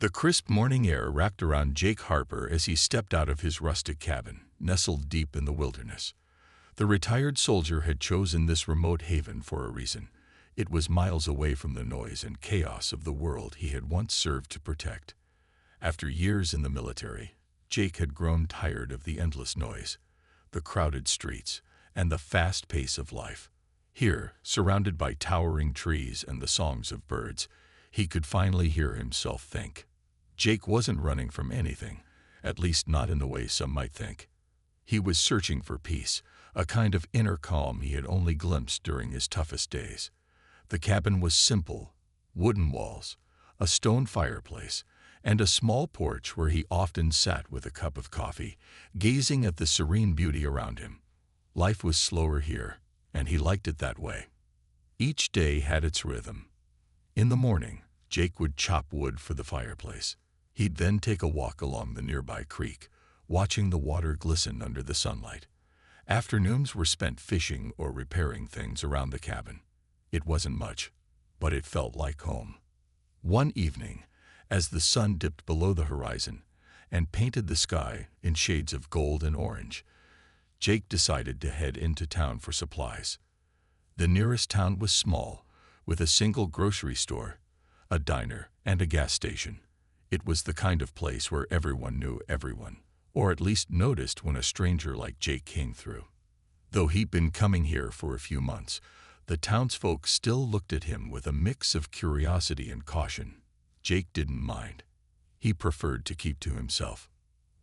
The crisp morning air wrapped around Jake Harper as he stepped out of his rustic cabin, nestled deep in the wilderness. The retired soldier had chosen this remote haven for a reason. It was miles away from the noise and chaos of the world he had once served to protect. After years in the military, Jake had grown tired of the endless noise, the crowded streets, and the fast pace of life. Here, surrounded by towering trees and the songs of birds, he could finally hear himself think. Jake wasn't running from anything, at least not in the way some might think. He was searching for peace, a kind of inner calm he had only glimpsed during his toughest days. The cabin was simple: wooden walls, a stone fireplace, and a small porch where he often sat with a cup of coffee, gazing at the serene beauty around him. Life was slower here, and he liked it that way. Each day had its rhythm. In the morning, Jake would chop wood for the fireplace. He'd then take a walk along the nearby creek, watching the water glisten under the sunlight. Afternoons were spent fishing or repairing things around the cabin. It wasn't much, but it felt like home. One evening, as the sun dipped below the horizon and painted the sky in shades of gold and orange, Jake decided to head into town for supplies. The nearest town was small, with a single grocery store, a diner, and a gas station. It was the kind of place where everyone knew everyone, or at least noticed when a stranger like Jake came through. Though he'd been coming here for a few months, the townsfolk still looked at him with a mix of curiosity and caution. Jake didn't mind. He preferred to keep to himself.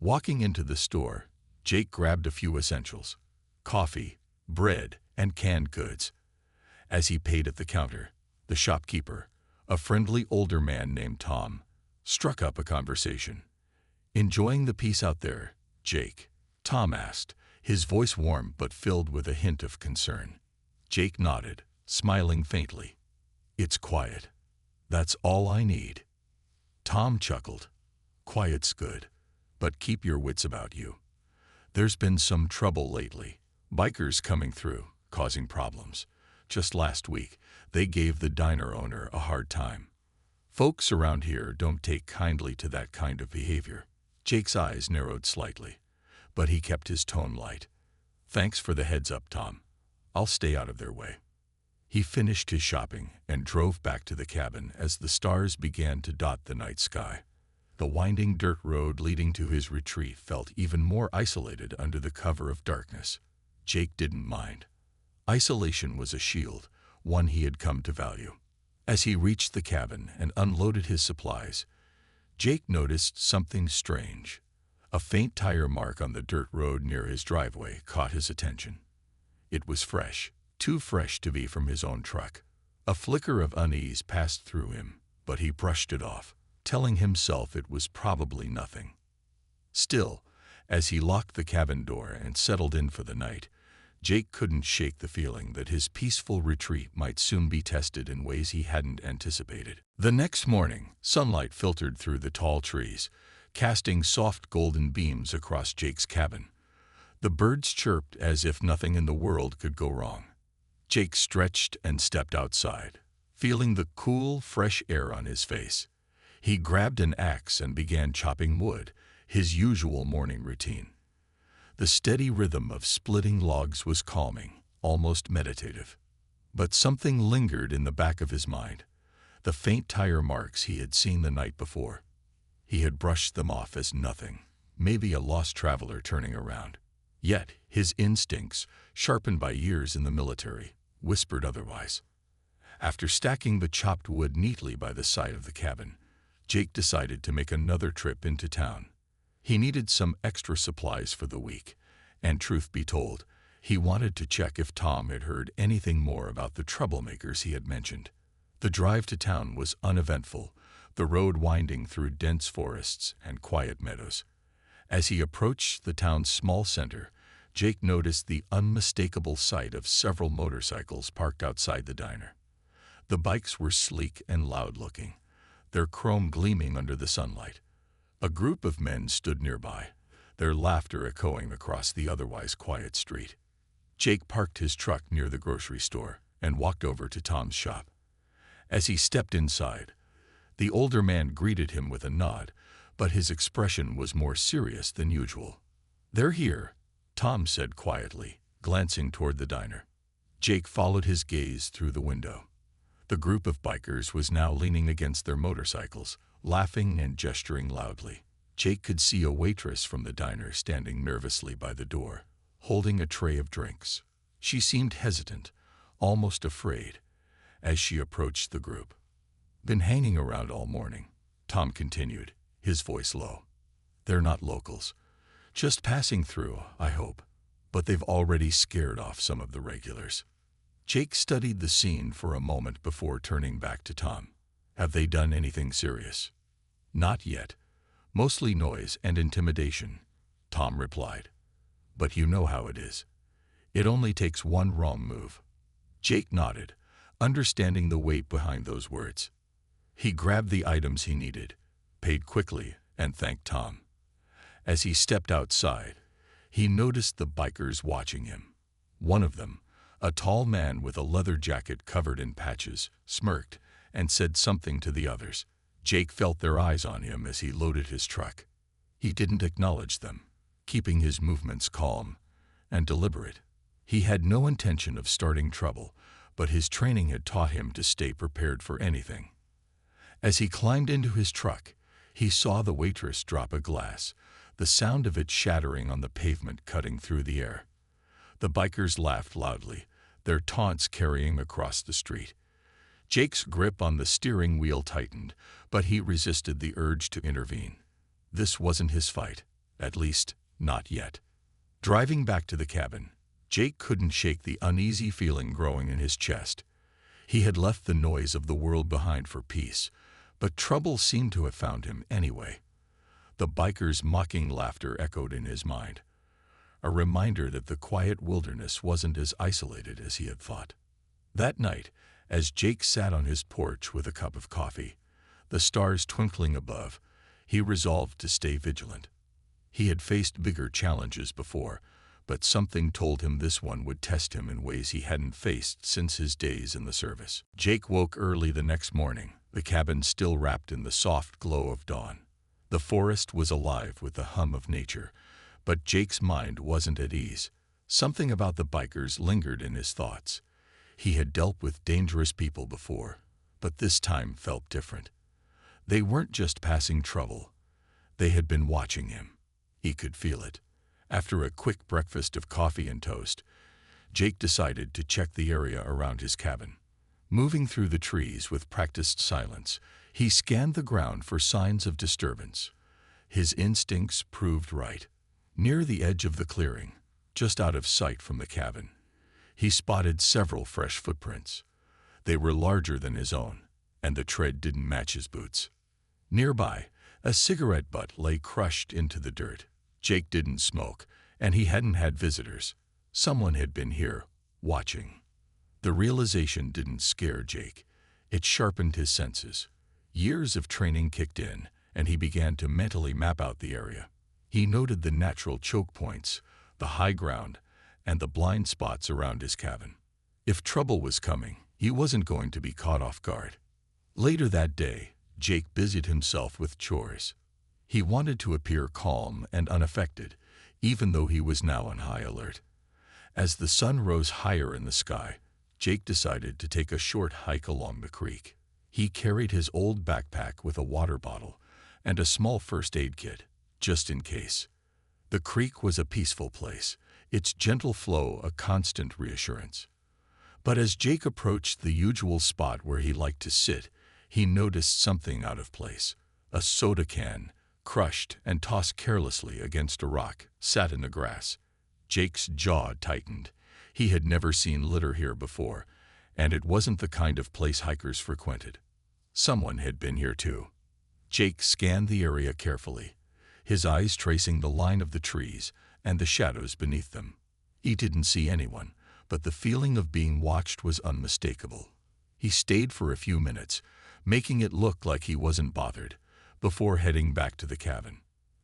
Walking into the store, Jake grabbed a few essentials: coffee, bread, and canned goods. As he paid at the counter, the shopkeeper, a friendly older man named Tom, struck up a conversation. "Enjoying the peace out there, Jake?" Tom asked, his voice warm but filled with a hint of concern. Jake nodded, smiling faintly. "It's quiet. That's all I need." Tom chuckled. "Quiet's good, but keep your wits about you. There's been some trouble lately. Bikers coming through, causing problems. Just last week, they gave the diner owner a hard time. Folks around here don't take kindly to that kind of behavior." Jake's eyes narrowed slightly, but he kept his tone light. "Thanks for the heads up, Tom. I'll stay out of their way." He finished his shopping and drove back to the cabin as the stars began to dot the night sky. The winding dirt road leading to his retreat felt even more isolated under the cover of darkness. Jake didn't mind. Isolation was a shield, one he had come to value. As he reached the cabin and unloaded his supplies, Jake noticed something strange. A faint tire mark on the dirt road near his driveway caught his attention. It was fresh, too fresh to be from his own truck. A flicker of unease passed through him, but he brushed it off, telling himself it was probably nothing. Still, as he locked the cabin door and settled in for the night, Jake couldn't shake the feeling that his peaceful retreat might soon be tested in ways he hadn't anticipated. The next morning, sunlight filtered through the tall trees, casting soft golden beams across Jake's cabin. The birds chirped as if nothing in the world could go wrong. Jake stretched and stepped outside, feeling the cool, fresh air on his face. He grabbed an axe and began chopping wood, his usual morning routine. The steady rhythm of splitting logs was calming, almost meditative. But something lingered in the back of his mind, the faint tire marks he had seen the night before. He had brushed them off as nothing, maybe a lost traveler turning around. Yet his instincts, sharpened by years in the military, whispered otherwise. After stacking the chopped wood neatly by the side of the cabin, Jake decided to make another trip into town. He needed some extra supplies for the week, and truth be told, he wanted to check if Tom had heard anything more about the troublemakers he had mentioned. The drive to town was uneventful, the road winding through dense forests and quiet meadows. As he approached the town's small center, Jake noticed the unmistakable sight of several motorcycles parked outside the diner. The bikes were sleek and loud-looking, their chrome gleaming under the sunlight. A group of men stood nearby, their laughter echoing across the otherwise quiet street. Jake parked his truck near the grocery store and walked over to Tom's shop. As he stepped inside, The older man greeted him with a nod, but his expression was more serious than usual. "They're here," Tom said quietly, glancing toward the diner. Jake followed his gaze through the window. The group of bikers was now leaning against their motorcycles, laughing and gesturing loudly. Jake could see a waitress from the diner standing nervously by the door, holding a tray of drinks. She seemed hesitant, almost afraid, as she approached the group. "Been hanging around all morning," Tom continued, his voice low. "They're not locals. Just passing through, I hope. But they've already scared off some of the regulars." Jake studied the scene for a moment before turning back to Tom. "Have they done anything serious?" "Not yet. Mostly noise and intimidation," Tom replied. "But you know how it is. It only takes one wrong move." Jake nodded, understanding the weight behind those words. He grabbed the items he needed, paid quickly, and thanked Tom. As he stepped outside, he noticed the bikers watching him. One of them, a tall man with a leather jacket covered in patches, smirked and said something to the others. Jake felt their eyes on him as he loaded his truck. He didn't acknowledge them, keeping his movements calm and deliberate. He had no intention of starting trouble, but his training had taught him to stay prepared for anything. As he climbed into his truck, he saw the waitress drop a glass, the sound of it shattering on the pavement cutting through the air. The bikers laughed loudly, their taunts carrying across the street. Jake's grip on the steering wheel tightened, but he resisted the urge to intervene. This wasn't his fight, at least, not yet. Driving back to the cabin, Jake couldn't shake the uneasy feeling growing in his chest. He had left the noise of the world behind for peace, but trouble seemed to have found him anyway. The bikers' mocking laughter echoed in his mind, a reminder that the quiet wilderness wasn't as isolated as he had thought. That night, as Jake sat on his porch with a cup of coffee, the stars twinkling above, he resolved to stay vigilant. He had faced bigger challenges before, but something told him this one would test him in ways he hadn't faced since his days in the service. Jake woke early the next morning, the cabin still wrapped in the soft glow of dawn. The forest was alive with the hum of nature, but Jake's mind wasn't at ease. Something about the bikers lingered in his thoughts. He had dealt with dangerous people before, but this time felt different. They weren't just passing trouble. They had been watching him. He could feel it. After a quick breakfast of coffee and toast, Jake decided to check the area around his cabin. Moving through the trees with practiced silence, he scanned the ground for signs of disturbance. His instincts proved right. Near the edge of the clearing, just out of sight from the cabin, he spotted several fresh footprints. They were larger than his own, and the tread didn't match his boots. Nearby, a cigarette butt lay crushed into the dirt. Jake didn't smoke, and he hadn't had visitors. Someone had been here, watching. The realization didn't scare Jake. It sharpened his senses. Years of training kicked in, and he began to mentally map out the area. He noted the natural choke points, the high ground, and the blind spots around his cabin. If trouble was coming, he wasn't going to be caught off guard. Later that day, Jake busied himself with chores. He wanted to appear calm and unaffected, even though he was now on high alert. As the sun rose higher in the sky, Jake decided to take a short hike along the creek. He carried his old backpack with a water bottle and a small first aid kit, just in case. The creek was a peaceful place, its gentle flow a constant reassurance. But as Jake approached the usual spot where he liked to sit, he noticed something out of place. A soda can, crushed and tossed carelessly against a rock, sat in the grass. Jake's jaw tightened. He had never seen litter here before, and it wasn't the kind of place hikers frequented. Someone had been here too. Jake scanned the area carefully, his eyes tracing the line of the trees and the shadows beneath them. He didn't see anyone, but the feeling of being watched was unmistakable. He stayed for a few minutes, making it look like he wasn't bothered, before heading back to the cabin.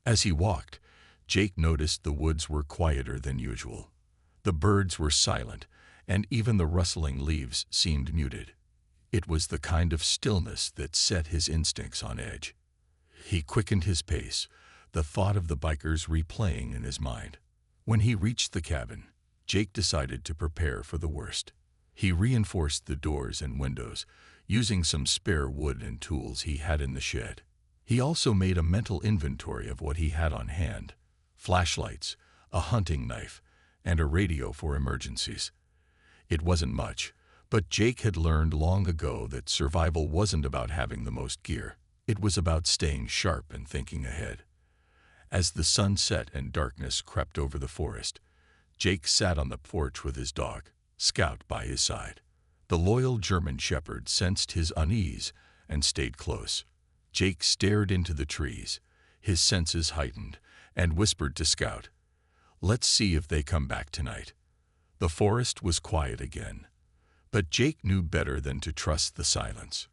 As he walked, Jake noticed the woods were quieter than usual. The birds were silent, and even the rustling leaves seemed muted. It was the kind of stillness that set his instincts on edge. He quickened his pace, the thought of the bikers replaying in his mind. When he reached the cabin, Jake decided to prepare for the worst. He reinforced the doors and windows, using some spare wood and tools he had in the shed. He also made a mental inventory of what he had on hand: flashlights, a hunting knife, and a radio for emergencies. It wasn't much, but Jake had learned long ago that survival wasn't about having the most gear. It was about staying sharp and thinking ahead. As the sun set and darkness crept over the forest, Jake sat on the porch with his dog, Scout, by his side. The loyal German shepherd sensed his unease and stayed close. Jake stared into the trees, his senses heightened, and whispered to Scout, "Let's see if they come back tonight." The forest was quiet again, but Jake knew better than to trust the silence.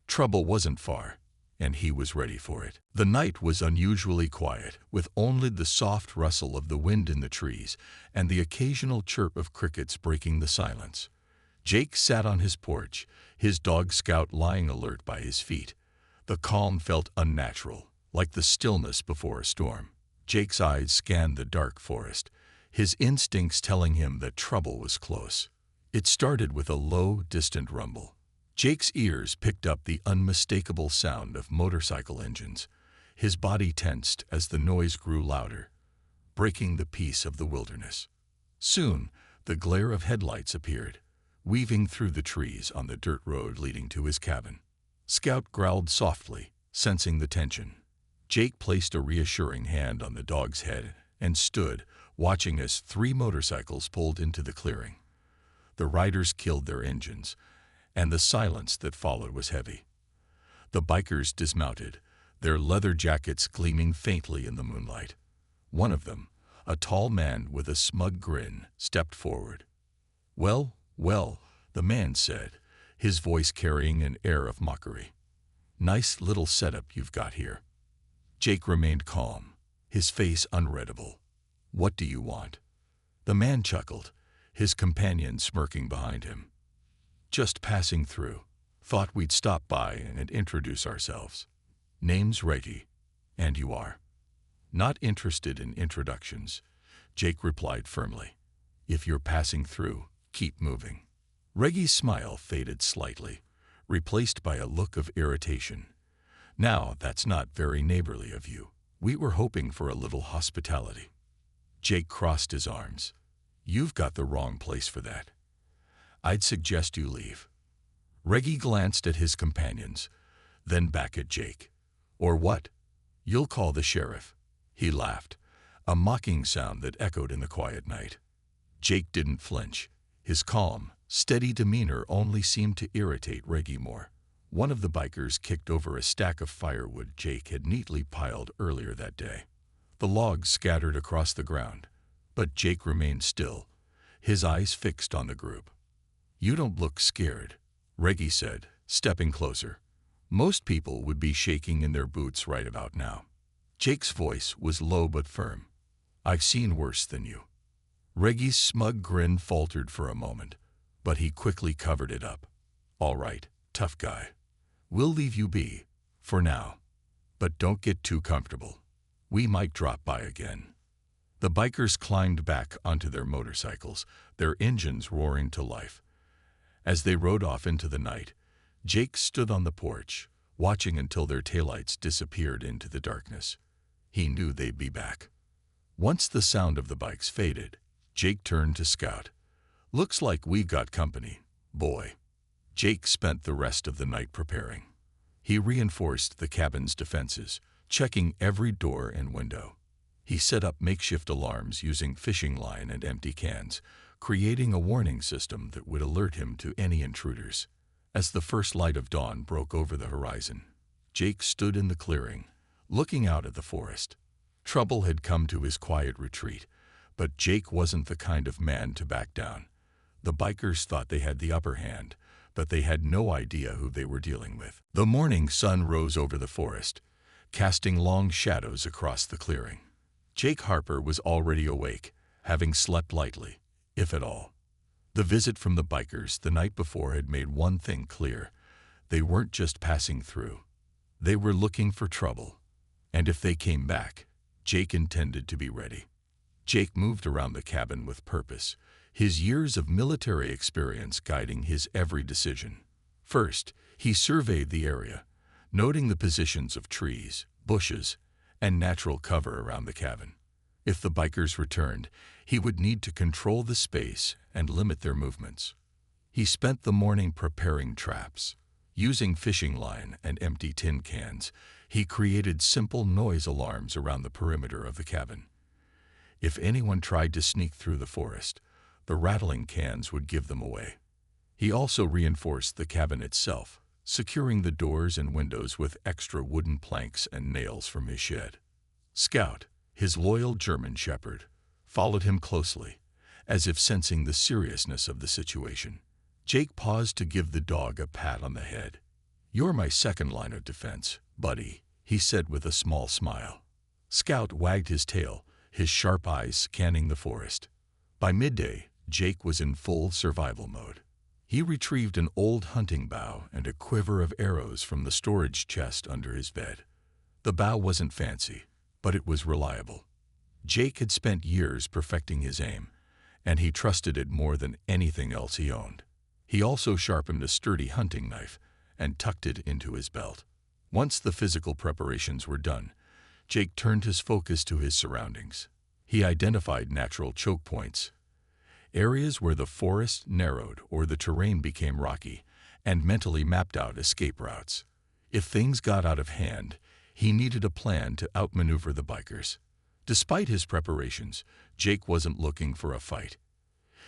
Trouble wasn't far, and he was ready for it. The night was unusually quiet, with only the soft rustle of the wind in the trees and the occasional chirp of crickets breaking the silence. Jake sat on his porch, his dog Scout lying alert by his feet. The calm felt unnatural, like the stillness before a storm. Jake's eyes scanned the dark forest, his instincts telling him that trouble was close. It started with a low, distant rumble. Jake's ears picked up the unmistakable sound of motorcycle engines. His body tensed as the noise grew louder, breaking the peace of the wilderness. Soon, the glare of headlights appeared, weaving through the trees on the dirt road leading to his cabin. Scout growled softly, sensing the tension. Jake placed a reassuring hand on the dog's head and stood, watching as 3 motorcycles pulled into the clearing. The riders killed their engines, and the silence that followed was heavy. The bikers dismounted, their leather jackets gleaming faintly in the moonlight. One of them, a tall man with a smug grin, stepped forward. "Well, well," the man said, his voice carrying an air of mockery. "Nice little setup you've got here." Jake remained calm, his face unreadable. "What do you want?" The man chuckled, his companion smirking behind him. "Just passing through. Thought we'd stop by and introduce ourselves. Name's Reggie, and you are?" "Not interested in introductions," Jake replied firmly. "If you're passing through, keep moving." Reggie's smile faded slightly, replaced by a look of irritation. "Now, that's not very neighborly of you. We were hoping for a little hospitality." Jake crossed his arms. "You've got the wrong place for that. I'd suggest you leave." Reggie glanced at his companions, then back at Jake. "Or what? You'll call the sheriff." He laughed, a mocking sound that echoed in the quiet night. Jake didn't flinch. His calm, steady demeanor only seemed to irritate Reggie more. One of the bikers kicked over a stack of firewood Jake had neatly piled earlier that day. The logs scattered across the ground, but Jake remained still, his eyes fixed on the group. "You don't look scared," Reggie said, stepping closer. "Most people would be shaking in their boots right about now." Jake's voice was low but firm. "I've seen worse than you." Reggie's smug grin faltered for a moment, but he quickly covered it up. "All right, tough guy. We'll leave you be, for now. But don't get too comfortable. We might drop by again." The bikers climbed back onto their motorcycles, their engines roaring to life. As they rode off into the night, Jake stood on the porch, watching until their taillights disappeared into the darkness. He knew they'd be back. Once the sound of the bikes faded, Jake turned to Scout. "Looks like we've got company, boy." Jake spent the rest of the night preparing. He reinforced the cabin's defenses, checking every door and window. He set up makeshift alarms using fishing line and empty cans, creating a warning system that would alert him to any intruders. As the first light of dawn broke over the horizon, Jake stood in the clearing, looking out at the forest. Trouble had come to his quiet retreat, but Jake wasn't the kind of man to back down. The bikers thought they had the upper hand, but they had no idea who they were dealing with. The morning sun rose over the forest, casting long shadows across the clearing. Jake Harper was already awake, having slept lightly, if at all. The visit from the bikers the night before had made one thing clear: They weren't just passing through. They were looking for trouble. And if they came back, Jake intended to be ready. Jake moved around the cabin with purpose, his years of military experience guiding his every decision. First, he surveyed the area, noting the positions of trees, bushes, and natural cover around the cabin. If the bikers returned, he would need to control the space and limit their movements. He spent the morning preparing traps. Using fishing line and empty tin cans, he created simple noise alarms around the perimeter of the cabin. If anyone tried to sneak through the forest, the rattling cans would give them away. He also reinforced the cabin itself, securing the doors and windows with extra wooden planks and nails from his shed. Scout, his loyal German shepherd, followed him closely, as if sensing the seriousness of the situation. Jake paused to give the dog a pat on the head. "You're my second line of defense, buddy," he said with a small smile. Scout wagged his tail, his sharp eyes scanning the forest. By midday, Jake was in full survival mode. He retrieved an old hunting bow and a quiver of arrows from the storage chest under his bed. The bow wasn't fancy, but it was reliable. Jake had spent years perfecting his aim, and he trusted it more than anything else he owned. He also sharpened a sturdy hunting knife and tucked it into his belt. Once the physical preparations were done, Jake turned his focus to his surroundings. He identified natural choke points, areas where the forest narrowed or the terrain became rocky, and mentally mapped out escape routes. If things got out of hand, he needed a plan to outmaneuver the bikers. Despite his preparations, Jake wasn't looking for a fight.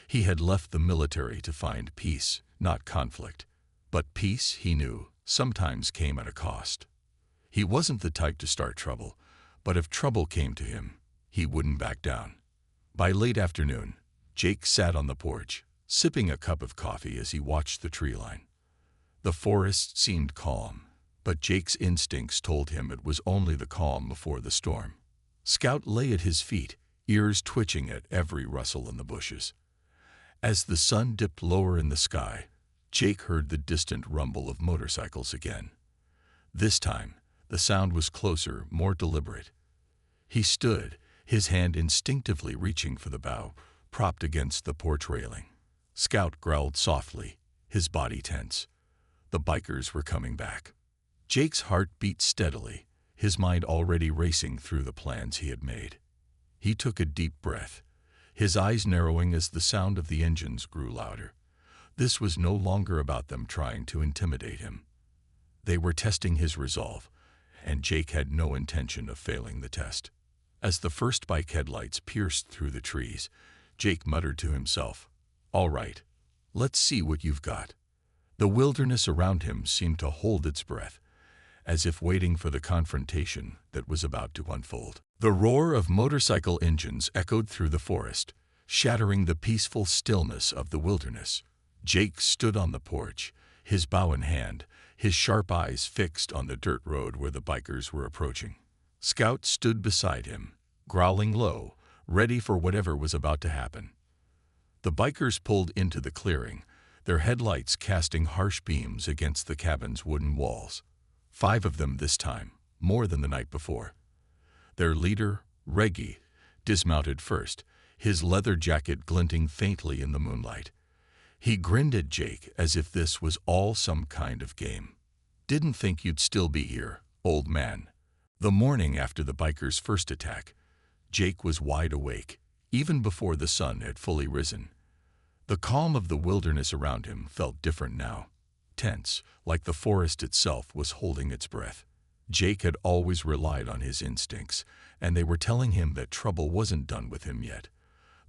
He had left the military to find peace, not conflict. But peace, he knew, sometimes came at a cost. He wasn't the type to start trouble, but if trouble came to him, he wouldn't back down. By late afternoon, Jake sat on the porch, sipping a cup of coffee as he watched the tree line. The forest seemed calm, but Jake's instincts told him it was only the calm before the storm. Scout lay at his feet, ears twitching at every rustle in the bushes. As the sun dipped lower in the sky, Jake heard the distant rumble of motorcycles again. This time, the sound was closer, more deliberate. He stood, his hand instinctively reaching for the bow, propped against the porch railing. Scout growled softly, his body tense. The bikers were coming back. Jake's heart beat steadily, his mind already racing through the plans he had made. He took a deep breath, his eyes narrowing as the sound of the engines grew louder. This was no longer about them trying to intimidate him. They were testing his resolve, and Jake had no intention of failing the test. As the first bike headlights pierced through the trees, Jake muttered to himself, "All right, let's see what you've got." The wilderness around him seemed to hold its breath, as if waiting for the confrontation that was about to unfold. The roar of motorcycle engines echoed through the forest, shattering the peaceful stillness of the wilderness. Jake stood on the porch, his bow in hand, his sharp eyes fixed on the dirt road where the bikers were approaching. Scout stood beside him, growling low, ready for whatever was about to happen. The bikers pulled into the clearing, their headlights casting harsh beams against the cabin's wooden walls. 5 of them this time, more than the night before. Their leader, Reggie, dismounted first, his leather jacket glinting faintly in the moonlight. He grinned at Jake as if this was all some kind of game. "Didn't think you'd still be here, old man." The morning after the bikers' first attack, Jake was wide awake, even before the sun had fully risen. The calm of the wilderness around him felt different now, tense, like the forest itself was holding its breath. Jake had always relied on his instincts, and they were telling him that trouble wasn't done with him yet.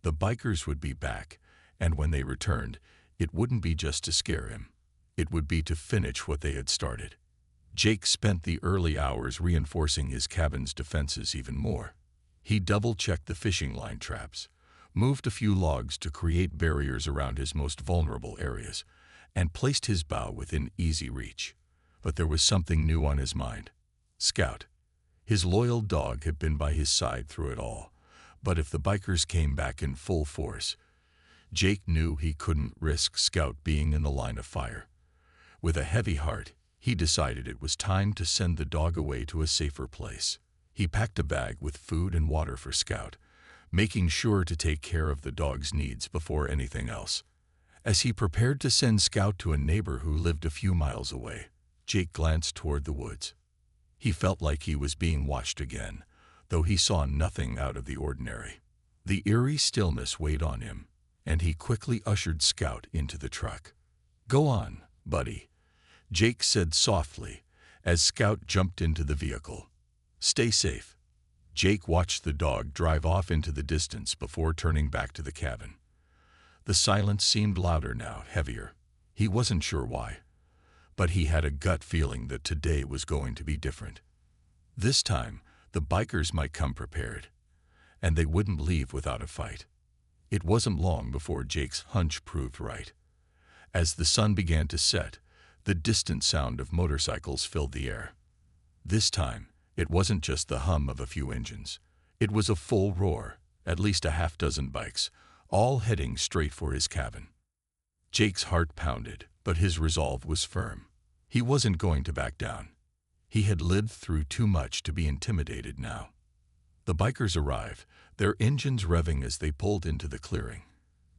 The bikers would be back, and when they returned, it wouldn't be just to scare him. It would be to finish what they had started. Jake spent the early hours reinforcing his cabin's defenses even more. He double-checked the fishing line traps, moved a few logs to create barriers around his most vulnerable areas, and placed his bow within easy reach. But there was something new on his mind. Scout. His loyal dog had been by his side through it all, but if the bikers came back in full force, Jake knew he couldn't risk Scout being in the line of fire. With a heavy heart, He decided it was time to send the dog away to a safer place. He packed a bag with food and water for Scout, making sure to take care of the dog's needs before anything else. As he prepared to send Scout to a neighbor who lived a few miles away, Jake glanced toward the woods. He felt like he was being watched again, though he saw nothing out of the ordinary. The eerie stillness weighed on him, and he quickly ushered Scout into the truck. "Go on, buddy," Jake said softly as Scout jumped into the vehicle. "Stay safe." Jake watched the dog drive off into the distance before turning back to the cabin. The silence seemed louder now, heavier. He wasn't sure why, but he had a gut feeling that today was going to be different. This time, the bikers might come prepared, and they wouldn't leave without a fight. It wasn't long before Jake's hunch proved right. As the sun began to set, the distant sound of motorcycles filled the air. This time, it wasn't just the hum of a few engines. It was a full roar, at least a half-dozen bikes, all heading straight for his cabin. Jake's heart pounded, but his resolve was firm. He wasn't going to back down. He had lived through too much to be intimidated now. The bikers arrived, their engines revving as they pulled into the clearing.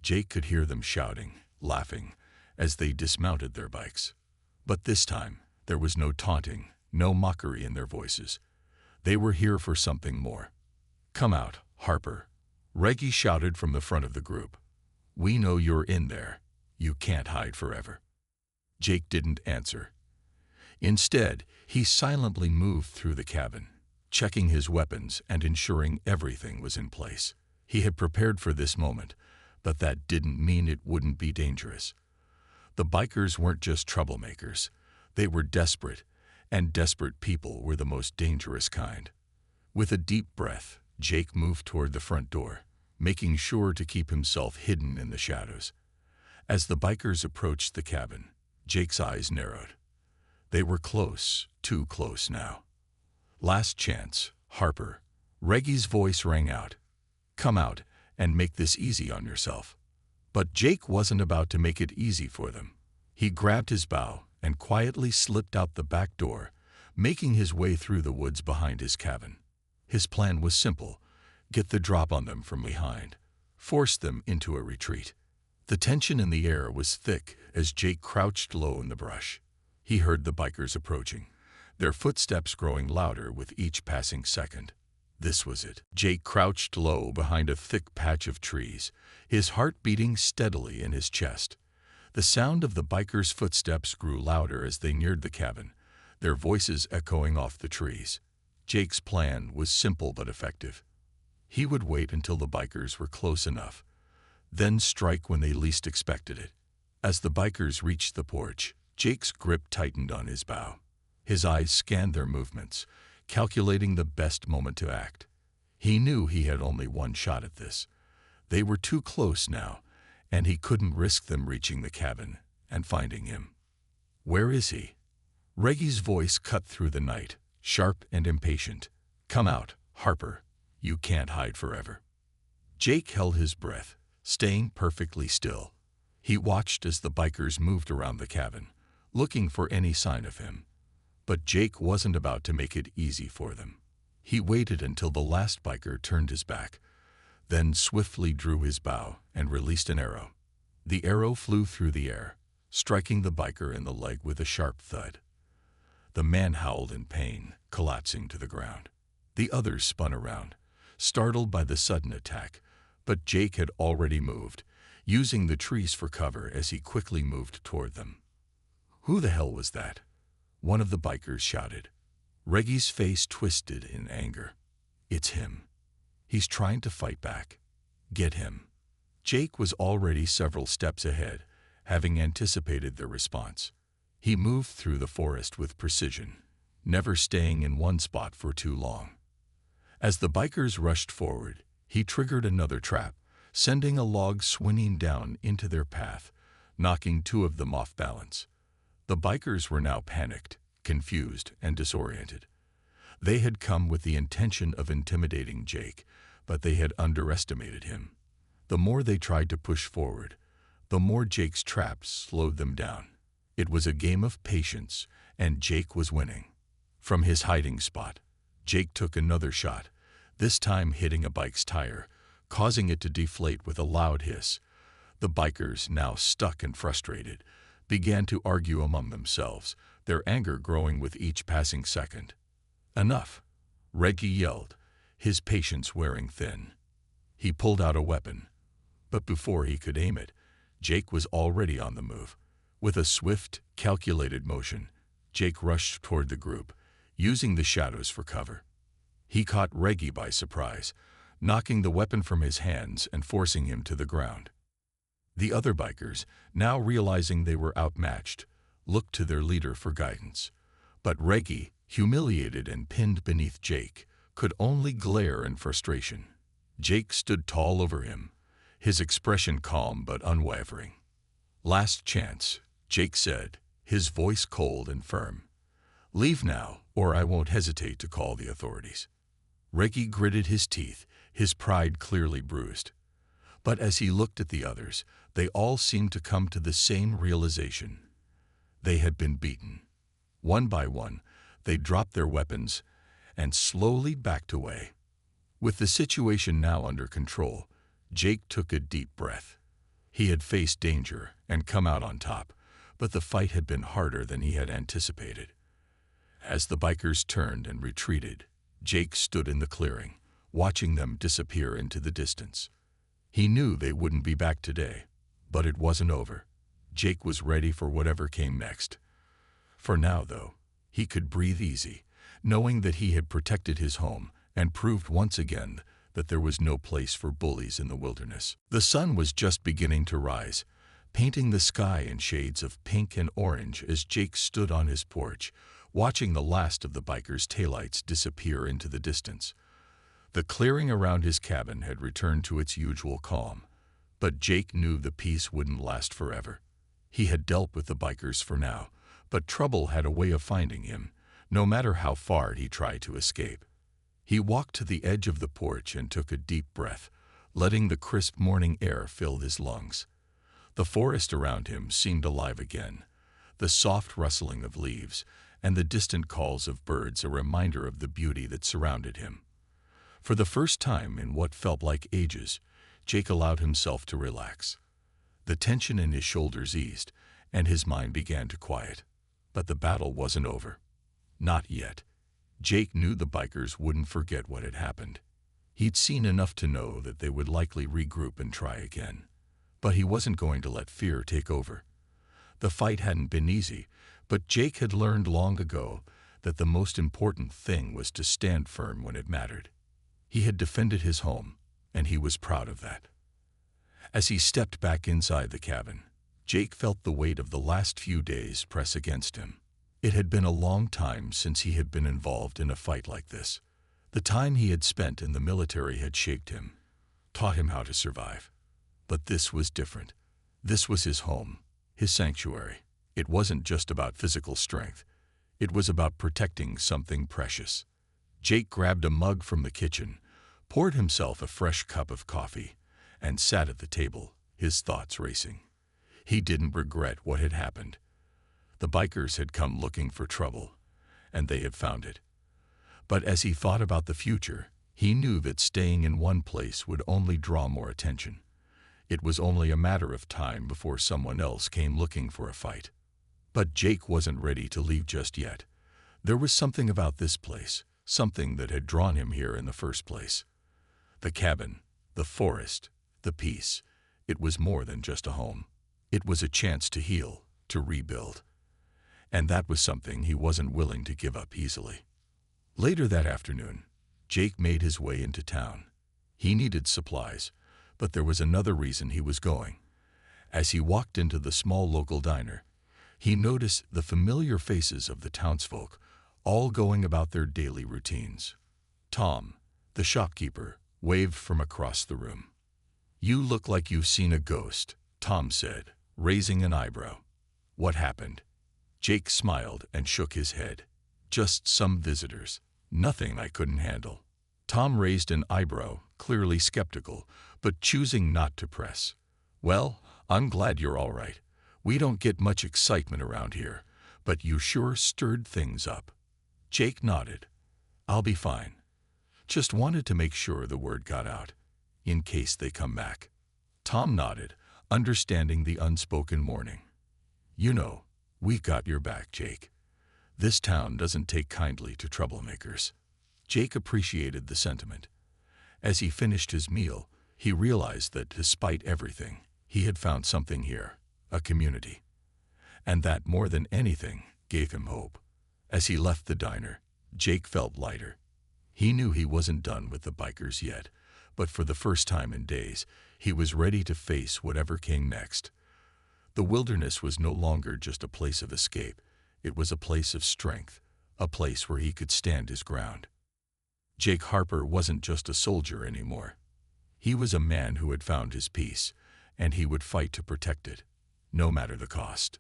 Jake could hear them shouting, laughing, as they dismounted their bikes. But this time, there was no taunting, no mockery in their voices. They were here for something more. "Come out, Harper," Reggie shouted from the front of the group. "We know you're in there. You can't hide forever." Jake didn't answer. Instead, he silently moved through the cabin, checking his weapons and ensuring everything was in place. He had prepared for this moment, but that didn't mean it wouldn't be dangerous. The bikers weren't just troublemakers. They were desperate, and desperate people were the most dangerous kind. With a deep breath, Jake moved toward the front door, making sure to keep himself hidden in the shadows. As the bikers approached the cabin, Jake's eyes narrowed. They were close, too close now. "Last chance, Harper," Reggie's voice rang out. "Come out and make this easy on yourself." But Jake wasn't about to make it easy for them. He grabbed his bow and quietly slipped out the back door, making his way through the woods behind his cabin. His plan was simple: get the drop on them from behind, force them into a retreat. The tension in the air was thick as Jake crouched low in the brush. He heard the bikers approaching, their footsteps growing louder with each passing second. This was it. Jake crouched low behind a thick patch of trees, his heart beating steadily in his chest. The sound of the bikers' footsteps grew louder as they neared the cabin, their voices echoing off the trees. Jake's plan was simple but effective. He would wait until the bikers were close enough, then strike when they least expected it. As the bikers reached the porch, Jake's grip tightened on his bow. His eyes scanned their movements, calculating the best moment to act. He knew he had only one shot at this. They were too close now, and he couldn't risk them reaching the cabin and finding him. "Where is he?" Reggie's voice cut through the night, sharp and impatient. "Come out, Harper. You can't hide forever." Jake held his breath, staying perfectly still. He watched as the bikers moved around the cabin, looking for any sign of him. But Jake wasn't about to make it easy for them. He waited until the last biker turned his back, then swiftly drew his bow and released an arrow. The arrow flew through the air, striking the biker in the leg with a sharp thud. The man howled in pain, collapsing to the ground. The others spun around, startled by the sudden attack, but Jake had already moved, using the trees for cover as he quickly moved toward them. "Who the hell was that?" one of the bikers shouted. Reggie's face twisted in anger. "It's him. He's trying to fight back. Get him." Jake was already several steps ahead, having anticipated their response. He moved through the forest with precision, never staying in one spot for too long. As the bikers rushed forward, he triggered another trap, sending a log swinging down into their path, knocking two of them off balance. The bikers were now panicked, confused, and disoriented. They had come with the intention of intimidating Jake, but they had underestimated him. The more they tried to push forward, the more Jake's traps slowed them down. It was a game of patience, and Jake was winning. From his hiding spot, Jake took another shot, this time hitting a bike's tire, causing it to deflate with a loud hiss. The bikers, now stuck and frustrated, began to argue among themselves, their anger growing with each passing second. "Enough!" Reggie yelled, his patience wearing thin. He pulled out a weapon, but before he could aim it, Jake was already on the move. With a swift, calculated motion, Jake rushed toward the group, using the shadows for cover. He caught Reggie by surprise, knocking the weapon from his hands and forcing him to the ground. The other bikers, now realizing they were outmatched, looked to their leader for guidance. But Reggie, humiliated and pinned beneath Jake, could only glare in frustration. Jake stood tall over him, his expression calm but unwavering. "Last chance," Jake said, his voice cold and firm. "Leave now, or I won't hesitate to call the authorities." Reggie gritted his teeth, his pride clearly bruised. But as he looked at the others, they all seemed to come to the same realization. They had been beaten. One by one, they dropped their weapons and slowly backed away. With the situation now under control, Jake took a deep breath. He had faced danger and come out on top, but the fight had been harder than he had anticipated. As the bikers turned and retreated, Jake stood in the clearing, watching them disappear into the distance. He knew they wouldn't be back today, but it wasn't over. Jake was ready for whatever came next. For now, though, he could breathe easy, knowing that he had protected his home and proved once again that there was no place for bullies in the wilderness. The sun was just beginning to rise, painting the sky in shades of pink and orange as Jake stood on his porch, watching the last of the bikers' taillights disappear into the distance. The clearing around his cabin had returned to its usual calm, but Jake knew the peace wouldn't last forever. He had dealt with the bikers for now, but trouble had a way of finding him, no matter how far he tried to escape. He walked to the edge of the porch and took a deep breath, letting the crisp morning air fill his lungs. The forest around him seemed alive again, the soft rustling of leaves and the distant calls of birds a reminder of the beauty that surrounded him. For the first time in what felt like ages, Jake allowed himself to relax. The tension in his shoulders eased, and his mind began to quiet. But the battle wasn't over. Not yet. Jake knew the bikers wouldn't forget what had happened. He'd seen enough to know that they would likely regroup and try again. But he wasn't going to let fear take over. The fight hadn't been easy, but Jake had learned long ago that the most important thing was to stand firm when it mattered. He had defended his home, and he was proud of that. As he stepped back inside the cabin, Jake felt the weight of the last few days press against him. It had been a long time since he had been involved in a fight like this. The time he had spent in the military had shaped him, taught him how to survive. But this was different. This was his home, his sanctuary. It wasn't just about physical strength. It was about protecting something precious. Jake grabbed a mug from the kitchen, poured himself a fresh cup of coffee, and sat at the table, his thoughts racing. He didn't regret what had happened. The bikers had come looking for trouble, and they had found it. But as he thought about the future, he knew that staying in one place would only draw more attention. It was only a matter of time before someone else came looking for a fight. But Jake wasn't ready to leave just yet. There was something about this place, something that had drawn him here in the first place. The cabin, the forest, the peace. It was more than just a home. It was a chance to heal, to rebuild. And that was something he wasn't willing to give up easily. Later that afternoon, Jake made his way into town. He needed supplies, but there was another reason he was going. As he walked into the small local diner, he noticed the familiar faces of the townsfolk, all going about their daily routines. Tom, the shopkeeper, waved from across the room. "You look like you've seen a ghost," Tom said, raising an eyebrow. "What happened?" Jake smiled and shook his head. "Just some visitors. Nothing I couldn't handle." Tom raised an eyebrow, clearly skeptical, but choosing not to press. "Well, I'm glad you're all right. We don't get much excitement around here, but you sure stirred things up." Jake nodded. "I'll be fine. Just wanted to make sure the word got out, in case they come back." Tom nodded, understanding the unspoken warning. "You know, we got your back, Jake. This town doesn't take kindly to troublemakers." Jake appreciated the sentiment. As he finished his meal, he realized that despite everything, he had found something here, a community. And that, more than anything, gave him hope. As he left the diner, Jake felt lighter. He knew he wasn't done with the bikers yet, but for the first time in days, he was ready to face whatever came next. The wilderness was no longer just a place of escape. It was a place of strength, a place where he could stand his ground. Jake Harper wasn't just a soldier anymore. He was a man who had found his peace, and he would fight to protect it, no matter the cost.